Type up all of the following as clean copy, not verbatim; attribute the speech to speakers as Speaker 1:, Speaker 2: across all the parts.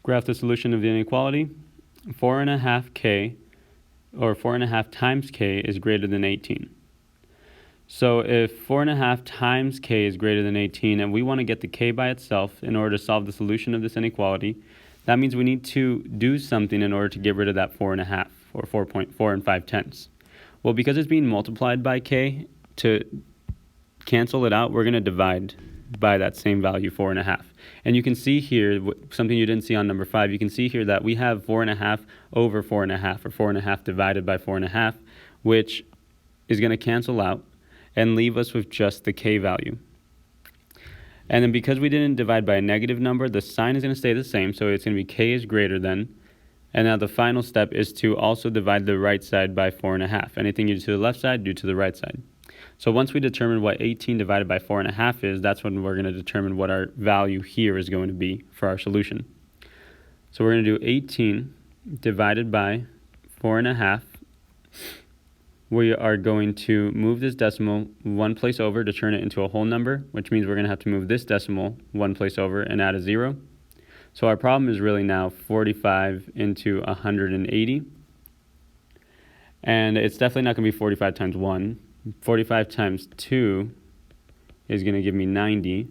Speaker 1: Graph the solution of the inequality. 4.5k, or 4.5 times k, is greater than 18. So if 4.5 times k is greater than 18, and we want to get the k by itself in order to solve the solution of this inequality, that means we need to do something in order to get rid of that 4.5, or 4.4 5/10. Well, because it's being multiplied by k, to cancel it out, we're going to divide by that same value, 4.5. And you can see here, something you didn't see on number 5, you can see here that we have 4.5 over 4.5, or 4.5 divided by 4.5, which is going to cancel out and leave us with just the k value. And then because we didn't divide by a negative number, the sign is going to stay the same, so it's going to be k is greater than. And now the final step is to also divide the right side by 4.5. Anything you do to the left side, do to the right side. So once we determine what 18 divided by 4.5 is, that's when we're going to determine what our value here is going to be for our solution. So we're going to do 18 divided by 4.5. We are going to move this decimal one place over to turn it into a whole number, which means we're going to have to move this decimal one place over and add a 0. So our problem is really now 45 into 180. And it's definitely not going to be 45 times 1. 45 times 2 is going to give me 90.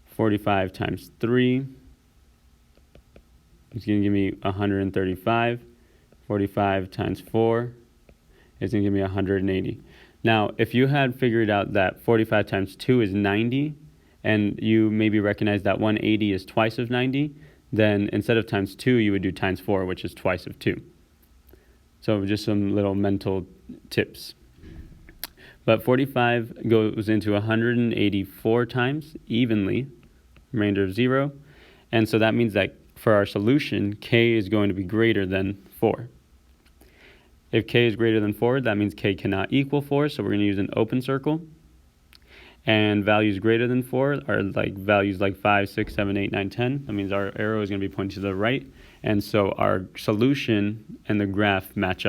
Speaker 1: 45 times 3 is going to give me 135. 45 times 4 is going to give me 180. Now, if you had figured out that 45 times 2 is 90, and you maybe recognize that 180 is twice of 90, then instead of times 2, you would do times 4, which is twice of 2. So just some little mental tips. But 45 goes into 184 times evenly, remainder of 0. And so that means that for our solution, k is going to be greater than 4. If k is greater than 4, that means k cannot equal 4, so we're going to use an open circle. And values greater than 4 are like values like 5, 6, 7, 8, 9, 10. That means our arrow is going to be pointing to the right. And so our solution and the graph match up.